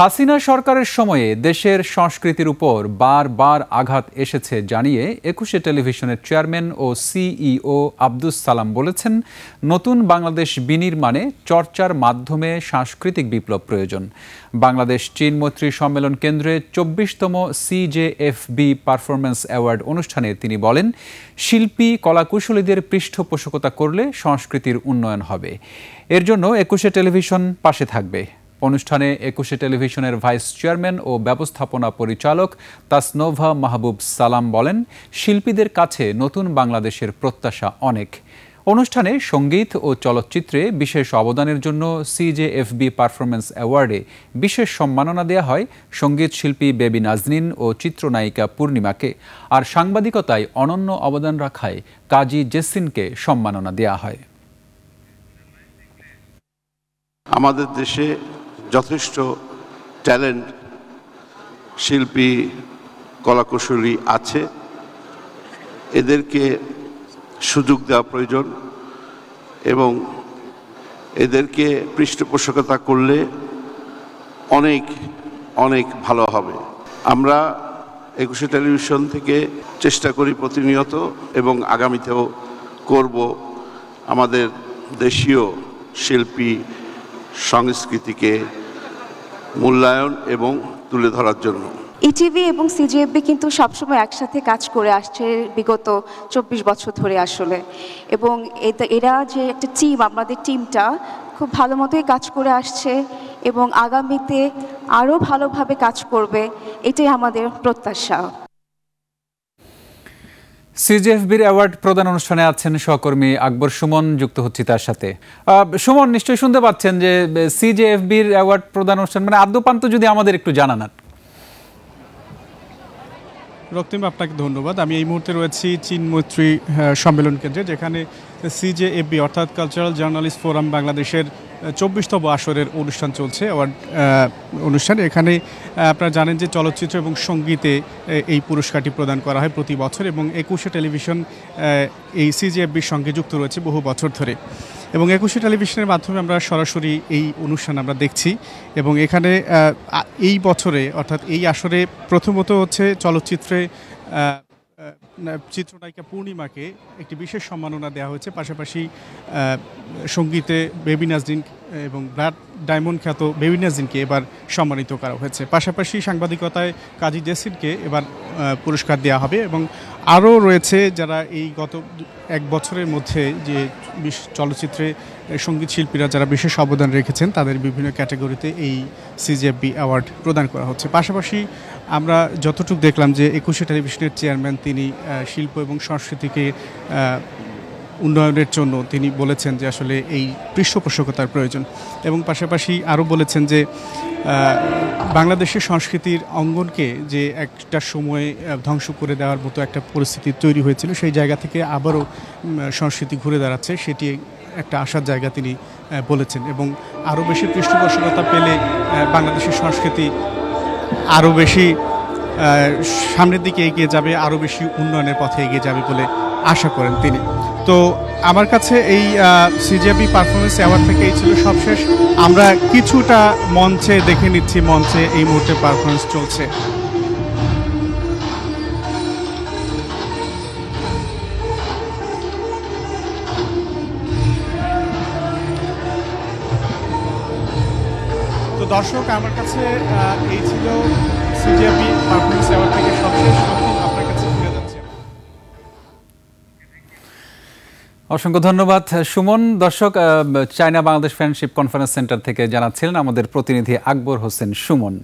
হাসিনা সরকারের সময়ে দেশের সংস্কৃতির উপর বারবার আঘাত এসেছে জানিয়ে ২১শে টেলিভিশনের চেয়ারম্যান ও সিইও আব্দুস সালাম বলেছেন, নতুন বাংলাদেশ বিনির্মাণে চর্চার মাধ্যমে সাংস্কৃতিক বিপ্লব প্রয়োজন। বাংলাদেশ চীন মৈত্রী সম্মেলন কেন্দ্রে ২৪তম সিজেএফবি পারফরম্যান্স অ্যাওয়ার্ড অনুষ্ঠানে তিনি বলেন, শিল্পী কলাকুশলীদের পৃষ্ঠপোষকতা করলে সংস্কৃতির উন্নয়ন হবে। এর জন্য ২১শে টেলিভিশন পাশে থাকবে। অনুষ্ঠানে ২১শে টেলিভিশনের ভাইস চেয়ারম্যান ও ব্যবস্থাপনা পরিচালক তাসনোভা মাহবুব সালাম বলেন, শিল্পীদের কাছে নতুন বাংলাদেশের প্রত্যাশা অনেক। অনুষ্ঠানে সঙ্গীত ও চলচ্চিত্রে বিশেষ অবদানের জন্য সিজেএফবি পারফরম্যান্স অ্যাওয়ার্ডে বিশেষ সম্মাননা দেওয়া হয় সঙ্গীত শিল্পী বেবি নাজনীন ও চিত্রনায়িকা পূর্ণিমাকে, আর সাংবাদিকতায় অনন্য অবদান রাখায় কাজী জেসিনকে সম্মাননা দেওয়া হয়। আমাদের দেশে যথেষ্ট ট্যালেন্ট, শিল্পী, কলাকুশলী আছে। এদেরকে সুযোগ দেওয়া প্রয়োজন এবং এদেরকে পৃষ্ঠপোষকতা করলে অনেক অনেক ভালো হবে। আমরা ২১শে টেলিভিশন থেকে চেষ্টা করি প্রতিনিয়ত এবং আগামীতেও করব আমাদের দেশীয় শিল্পী সংস্কৃতিকে মূল্যায়ন এবং তুলে ধরার জন্য। ইটিভি এবং সিজিএফবি কিন্তু সবসময় একসাথে কাজ করে আসছে বিগত ২৪ বছর ধরে আসলে, এবং এরা যে একটা টিম, আমাদের টিমটা খুব ভালো মতোই কাজ করে আসছে এবং আগামীতে আরও ভালোভাবে কাজ করবে, এটাই আমাদের প্রত্যাশা। সিজেএফবির অ্যাওয়ার্ড প্রদান অনুষ্ঠানে আছেন সহকর্মী আকবর সুমন, যুক্ত হচ্ছি তার সাথে। সুমন, নিশ্চয়ই শুনতে পাচ্ছেন যে সিজেএফবির অ্যাওয়ার্ড প্রদান অনুষ্ঠান মানে আদ্যপান্ত যদি আমাদের একটু জানান। রক্তিম, আপনাকে ধন্যবাদ। আমি এই মুহূর্তে রয়েছি চীন মৈত্রী সম্মেলন কেন্দ্রে, যেখানে সিজেএফবি অর্থাৎ কালচারাল জার্নালিস্ট ফোরাম বাংলাদেশের ২৪তম আসরের অনুষ্ঠান চলছে, অ্যাওয়ার্ড অনুষ্ঠান। এখানে আপনারা জানেন যে চলচ্চিত্র এবং সঙ্গীতে এই পুরস্কারটি প্রদান করা হয় প্রতি বছর, এবং ২১শে টেলিভিশন এই সিজেএফবির সঙ্গে যুক্ত রয়েছে বহু বছর ধরে, এবং ২১শে টেলিভিশনের মাধ্যমে আমরা সরাসরি এই অনুষ্ঠান আমরা দেখছি। এবং এখানে এই বছরে অর্থাৎ এই আসরে প্রথমত হচ্ছে চলচ্চিত্রে চিত্রনায়িকা পূর্ণিমাকে একটি বিশেষ সম্মাননা দেওয়া হয়েছে, পাশাপাশি সঙ্গীতে বেবি নাজনীন এবং ব্লাড ডায়মন্ড খ্যাত বেবি নাজনীনকে এবার সম্মানিত করা হয়েছে। পাশাপাশি সাংবাদিকতায় কাজী জেসিনকে এবার পুরস্কার দেওয়া হবে, এবং আরও রয়েছে যারা এই গত এক বছরের মধ্যে যে চলচ্চিত্রে সঙ্গীত শিল্পীরা যারা বিশেষ অবদান রেখেছেন তাদের বিভিন্ন ক্যাটাগরিতে এই সিজেএফবি অ্যাওয়ার্ড প্রদান করা হচ্ছে। পাশাপাশি আমরা যতটুকু দেখলাম যে ২১শে টেলিভিশনের চেয়ারম্যান তিনি শিল্প এবং সংস্কৃতিকে উন্নয়নের জন্য তিনি বলেছেন যে আসলে এই পৃষ্ঠপোষকতার প্রয়োজন, এবং পাশাপাশি আরও বলেছেন যে বাংলাদেশের সংস্কৃতির অঙ্গনকে যে একটা সময়ে ধ্বংস করে দেওয়ার মতো একটা পরিস্থিতি তৈরি হয়েছিল, সেই জায়গা থেকে আবারও সংস্কৃতি ঘুরে দাঁড়াচ্ছে, সেটি একটা আশার জায়গা তিনি বলেছেন। এবং আরও বেশি পৃষ্ঠপোষকতা পেলে বাংলাদেশের সংস্কৃতি আরও বেশি সামনের দিকে এগিয়ে যাবে, আরও বেশি উন্নয়নের পথে এগিয়ে যাবে বলে আশা করেন তিনি। তো আমার কাছে এই সিজেএফবি পারফরমেন্স অ্যাওয়ার্ড থেকে এই ছিল সবশেষ। আমরা কিছুটা মঞ্চে দেখে নিচ্ছি, মঞ্চে এই মুহূর্তে পারফরমেন্স চলছে। তো দর্শক, আমার কাছে এই ছিল সিজেএফবি পারফরমেন্স অ্যাওয়ার্ড থেকে সবশেষ। আপনার কাছে ফিরে যাচ্ছে। অসংখ্য ধন্যবাদ সুমন। দর্শক, China Bangladesh friendship conference centre থেকে জানাচ্ছিলেন আমাদের প্রতিনিধি আকবর হোসেন সুমন।